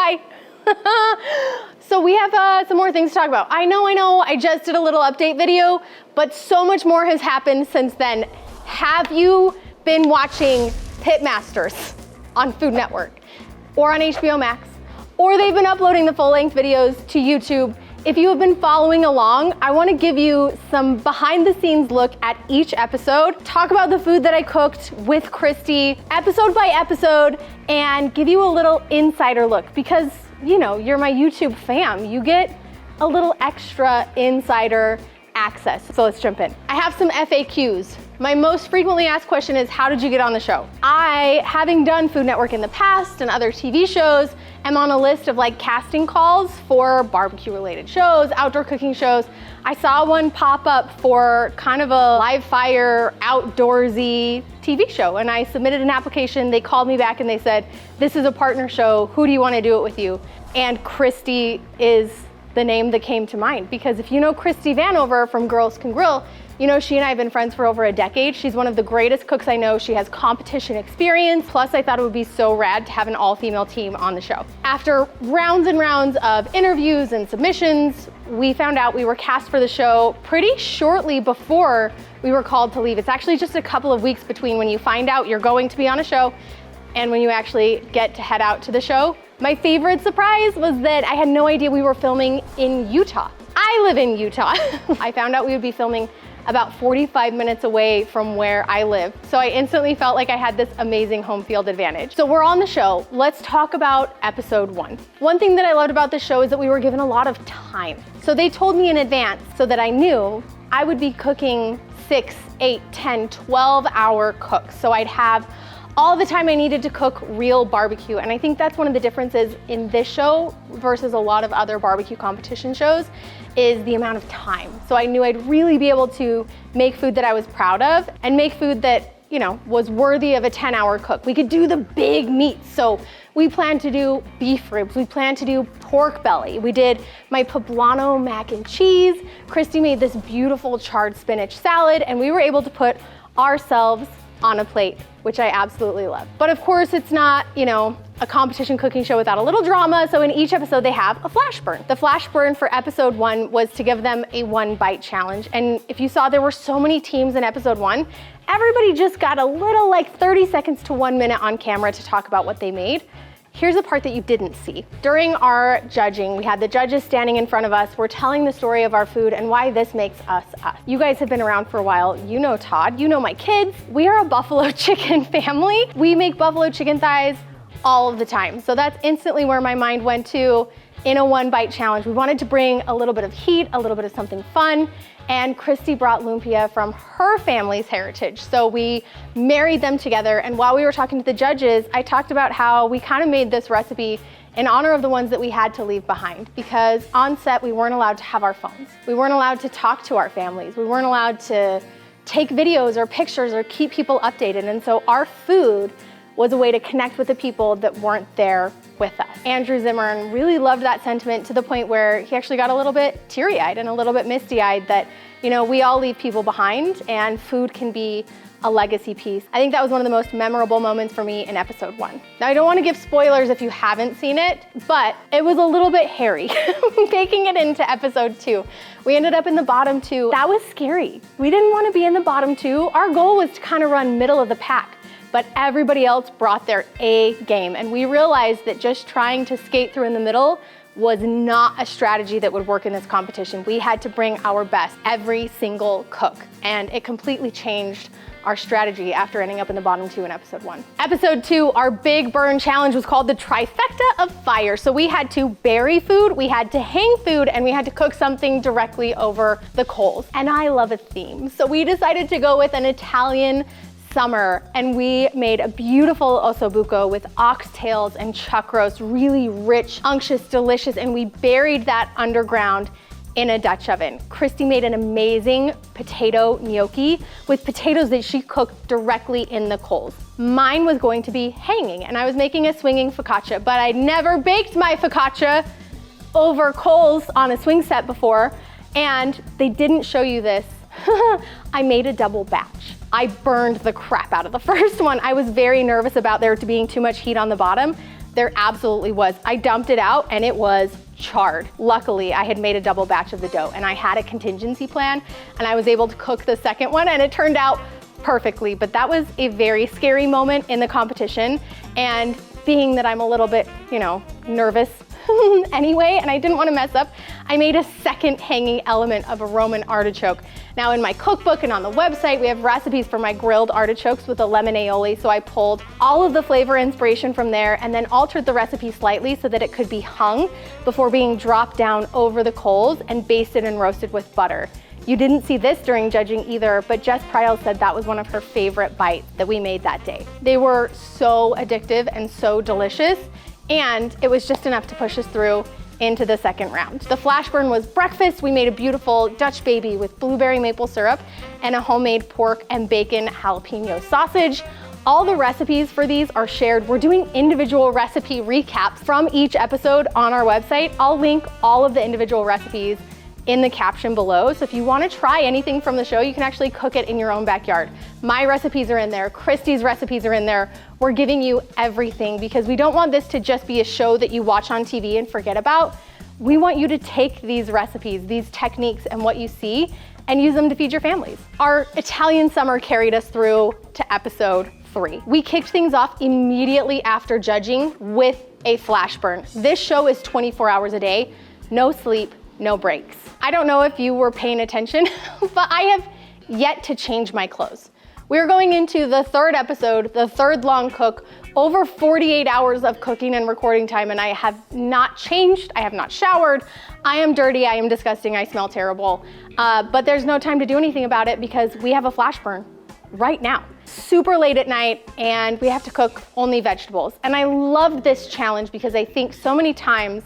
Hi. So we have some more things to talk about. I know, I just did a little update video, but so much more has happened since then. Have you been watching Pitmasters on Food Network or on HBO Max? Or they've been uploading the full-length videos to YouTube. If you have been following along, I want to give you some behind-the-scenes look at each episode, talk about the food that I cooked with Christy, episode by episode, and give you a little insider look because, you know, you're my YouTube fam. You get a little extra insider access. So let's jump in. I have some FAQs. My most frequently asked question is, how did you get on the show? I, having done Food Network in the past and other TV shows, am on a list of like casting calls for barbecue related shows, outdoor cooking shows. I saw one pop up for kind of a live fire, outdoorsy TV show, and I submitted an application. They called me back and they said, this is a partner show. Who do you want to do it with you? And Christy is the name that came to mind, because if you know Christy Vanover from Girls Can Grill, you know she and I have been friends for over a decade. She's one of the greatest cooks I know. She has competition experience. Plus, I thought it would be so rad to have an all-female team on the show. After rounds and rounds of interviews and submissions, we found out we were cast for the show pretty shortly before we were called to leave. It's actually just a couple of weeks between when you find out you're going to be on a show and when you actually get to head out to the show. My favorite surprise was that I had no idea we were filming in Utah. I live in Utah. I found out we would be filming about 45 minutes away from where I live. So I instantly felt like I had this amazing home field advantage. So we're on the show. Let's talk about episode 1. One thing that I loved about the show is that we were given a lot of time. So they told me in advance so that I knew I would be cooking 6, 8, 10, 12-hour cooks. So I'd have all the time I needed to cook real barbecue. And I think that's one of the differences in this show versus a lot of other barbecue competition shows is the amount of time. So I knew I'd really be able to make food that I was proud of and make food that, you know, was worthy of a 10-hour cook. We could do the big meats. So we planned to do beef ribs. We planned to do pork belly. We did my poblano mac and cheese. Christy made this beautiful charred spinach salad, and we were able to put ourselves on a plate, which I absolutely love. But of course, it's not, you know, a competition cooking show without a little drama. So in each episode, they have a flash burn. The flash burn for episode 1 was to give them a 1-bite challenge. And if you saw, there were so many teams in episode 1. Everybody just got a little, like 30 seconds to 1 minute on camera to talk about what they made. Here's the part that you didn't see. During our judging, we had the judges standing in front of us. We're telling the story of our food and why this makes us us. You guys have been around for a while. You know Todd, you know my kids. We are a buffalo chicken family. We make buffalo chicken thighs all of the time. So that's instantly where my mind went to in a 1-bite challenge. We wanted to bring a little bit of heat, a little bit of something fun. And Christy brought lumpia from her family's heritage. So we married them together. And while we were talking to the judges, I talked about how we kind of made this recipe in honor of the ones that we had to leave behind, because on set, we weren't allowed to have our phones. We weren't allowed to talk to our families. We weren't allowed to take videos or pictures or keep people updated. And so our food was a way to connect with the people that weren't there with us. Andrew Zimmern really loved that sentiment to the point where he actually got a little bit teary-eyed and a little bit misty-eyed that, you know, we all leave people behind and food can be a legacy piece. I think that was one of the most memorable moments for me in episode 1. Now, I don't want to give spoilers if you haven't seen it, but it was a little bit hairy making it into episode 2. We ended up in the bottom 2. That was scary. We didn't want to be in the bottom 2. Our goal was to kind of run middle of the pack, but everybody else brought their A game. And we realized that just trying to skate through in the middle was not a strategy that would work in this competition. We had to bring our best, every single cook. And it completely changed our strategy after ending up in the bottom 2 in episode 1. Episode 2, our big burn challenge was called the trifecta of fire. So we had to bury food, we had to hang food, and we had to cook something directly over the coals. And I love a theme. So we decided to go with an Italian summer, and we made a beautiful ossobuco with oxtails and chuck roast, really rich, unctuous, delicious, and we buried that underground in a Dutch oven. Christy made an amazing potato gnocchi with potatoes that she cooked directly in the coals. Mine was going to be hanging, and I was making a swinging focaccia, but I'd never baked my focaccia over coals on a swing set before, and they didn't show you this. I made a double batch. I burned the crap out of the first one. I was very nervous about there being too much heat on the bottom. There absolutely was. I dumped it out and it was charred. Luckily, I had made a double batch of the dough and I had a contingency plan and I was able to cook the second one and it turned out perfectly. But that was a very scary moment in the competition. And being that I'm a little bit, nervous anyway, and I didn't want to mess up, I made a second hanging element of a Roman artichoke. Now in my cookbook and on the website, we have recipes for my grilled artichokes with a lemon aioli, so I pulled all of the flavor inspiration from there and then altered the recipe slightly so that it could be hung before being dropped down over the coals and basted and roasted with butter. You didn't see this during judging either, but Jess Pryles said that was one of her favorite bites that we made that day. They were so addictive and so delicious, and it was just enough to push us through into the second round. The flash burn was breakfast. We made a beautiful Dutch baby with blueberry maple syrup and a homemade pork and bacon jalapeno sausage. All the recipes for these are shared. We're doing individual recipe recaps from each episode on our website. I'll link all of the individual recipes in the caption below. So if you want to try anything from the show, you can actually cook it in your own backyard. My recipes are in there. Christie's recipes are in there. We're giving you everything because we don't want this to just be a show that you watch on TV and forget about. We want you to take these recipes, these techniques, and what you see and use them to feed your families. Our Italian summer carried us through to episode 3. We kicked things off immediately after judging with a flash burn. This show is 24 hours a day, no sleep, no breaks. I don't know if you were paying attention, but I have yet to change my clothes. We're going into the third episode, the third long cook, over 48 hours of cooking and recording time, and I have not changed, I have not showered, I am dirty, I am disgusting, I smell terrible, but there's no time to do anything about it because we have a flash burn right now. Super late at night, and we have to cook only vegetables. And I loved this challenge because I think so many times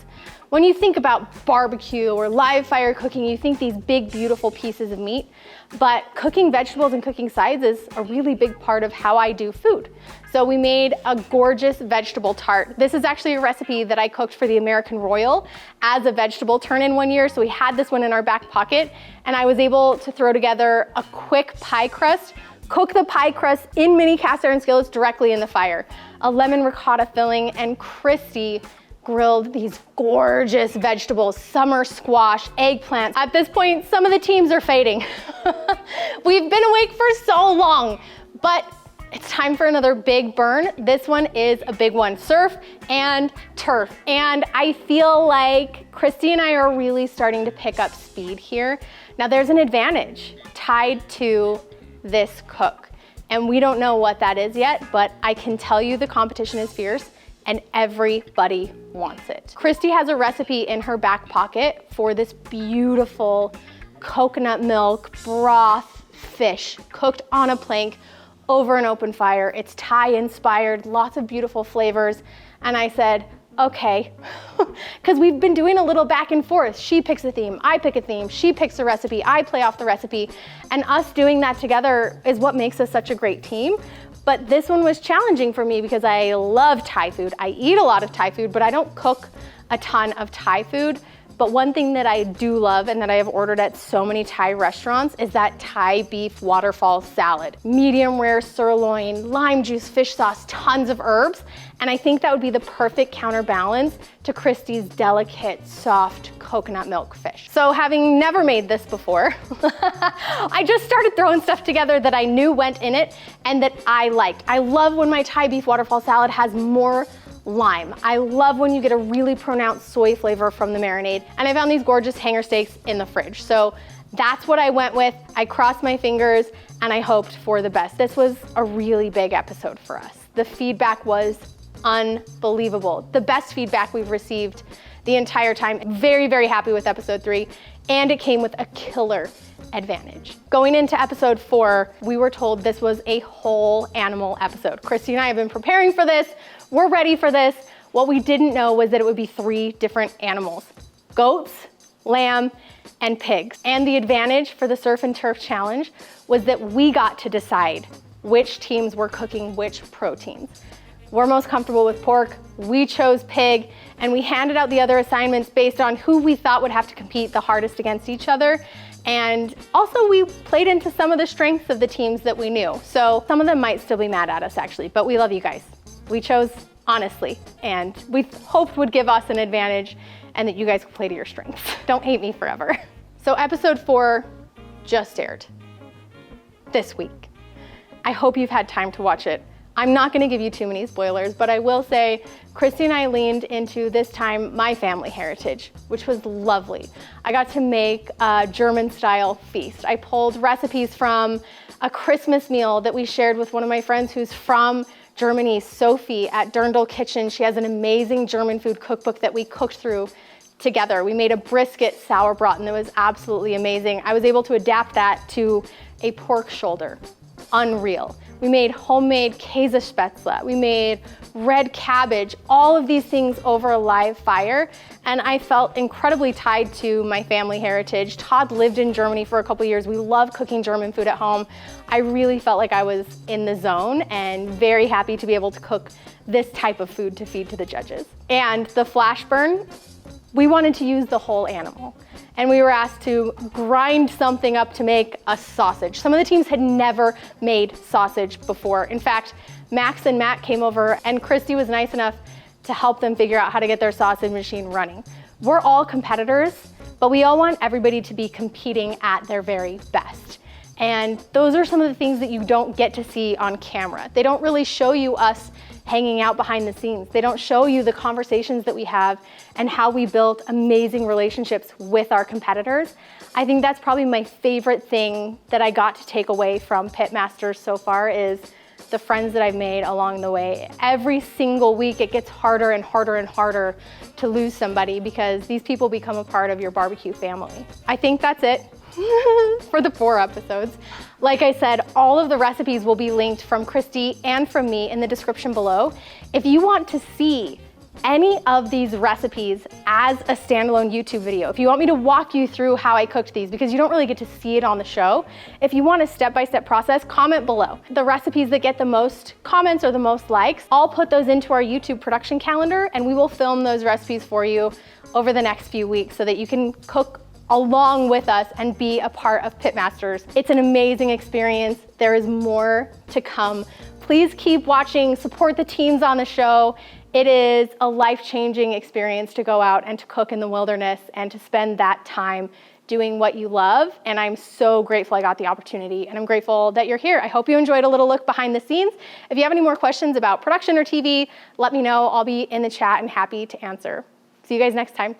when you think about barbecue or live fire cooking, you think these big, beautiful pieces of meat, but cooking vegetables and cooking sides is a really big part of how I do food. So we made a gorgeous vegetable tart. This is actually a recipe that I cooked for the American Royal as a vegetable turn-in one year, so we had this one in our back pocket, and I was able to throw together a quick pie crust, cook the pie crust in mini cast iron skillets directly in the fire, a lemon ricotta filling, and Christy grilled these gorgeous vegetables, summer squash, eggplants. At this point, some of the teams are fading. We've been awake for so long, but it's time for another big burn. This one is a big one, surf and turf. And I feel like Christy and I are really starting to pick up speed here. Now there's an advantage tied to this cook, and we don't know what that is yet, but I can tell you the competition is fierce and everybody wants it. Christy has a recipe in her back pocket for this beautiful coconut milk broth fish cooked on a plank over an open fire. It's Thai inspired, lots of beautiful flavors. And I said, okay, because we've been doing a little back and forth. She picks a theme, I pick a theme, she picks a recipe, I play off the recipe. And us doing that together is what makes us such a great team. But this one was challenging for me because I love Thai food. I eat a lot of Thai food, but I don't cook a ton of Thai food. But one thing that I do love and that I have ordered at so many Thai restaurants is that Thai beef waterfall salad. Medium rare sirloin, lime juice, fish sauce, tons of herbs. And I think that would be the perfect counterbalance to Christy's delicate, soft coconut milk fish. So having never made this before, I just started throwing stuff together that I knew went in it and that I liked. I love when my Thai beef waterfall salad has more lime. I love when you get a really pronounced soy flavor from the marinade. And I found these gorgeous hanger steaks in the fridge. So that's what I went with. I crossed my fingers and I hoped for the best. This was a really big episode for us. The feedback was unbelievable. The best feedback we've received the entire time. Very, very happy with episode 3. And it came with a killer advantage. Going into episode 4, we were told this was a whole animal episode. Christy and I have been preparing for this. We're ready for this. What we didn't know was that it would be 3 different animals: goats, lamb, and pigs. And the advantage for the Surf and Turf Challenge was that we got to decide which teams were cooking which proteins. We're most comfortable with pork, we chose pig, and we handed out the other assignments based on who we thought would have to compete the hardest against each other. And also we played into some of the strengths of the teams that we knew. So some of them might still be mad at us actually, but we love you guys. We chose honestly, and we hoped would give us an advantage and that you guys could play to your strengths. Don't hate me forever. So episode 4 just aired this week. I hope you've had time to watch it. I'm not gonna give you too many spoilers, but I will say Christy and I leaned into, this time, my family heritage, which was lovely. I got to make a German style feast. I pulled recipes from a Christmas meal that we shared with one of my friends who's from Germany, Sophie at Dirndl Kitchen. She has an amazing German food cookbook that we cooked through together. We made a brisket sauerbraten that was absolutely amazing. I was able to adapt that to a pork shoulder. Unreal. We made homemade Käsespätzle. We made red cabbage, all of these things over a live fire. And I felt incredibly tied to my family heritage. Todd lived in Germany for a couple years. We love cooking German food at home. I really felt like I was in the zone and very happy to be able to cook this type of food to feed to the judges. And the flash burn, we wanted to use the whole animal. And we were asked to grind something up to make a sausage. Some of the teams had never made sausage before. In fact, Max and Matt came over and Christy was nice enough to help them figure out how to get their sausage machine running. We're all competitors, but we all want everybody to be competing at their very best. And those are some of the things that you don't get to see on camera. They don't really show you us hanging out behind the scenes. They don't show you the conversations that we have and how we built amazing relationships with our competitors. I think that's probably my favorite thing that I got to take away from Pitmasters so far is the friends that I've made along the way. Every single week it gets harder and harder and harder to lose somebody because these people become a part of your barbecue family. I think that's it for the 4 episodes. Like I said, all of the recipes will be linked from Christy and from me in the description below. If you want to see any of these recipes as a standalone YouTube video, if you want me to walk you through how I cooked these, because you don't really get to see it on the show, if you want a step-by-step process, comment below. The recipes that get the most comments or the most likes, I'll put those into our YouTube production calendar and we will film those recipes for you over the next few weeks so that you can cook along with us and be a part of Pitmasters. It's an amazing experience. There is more to come. Please keep watching, support the teams on the show. It is a life-changing experience to go out and to cook in the wilderness and to spend that time doing what you love. And I'm so grateful I got the opportunity and I'm grateful that you're here. I hope you enjoyed a little look behind the scenes. If you have any more questions about production or TV, let me know. I'll be in the chat and happy to answer. See you guys next time.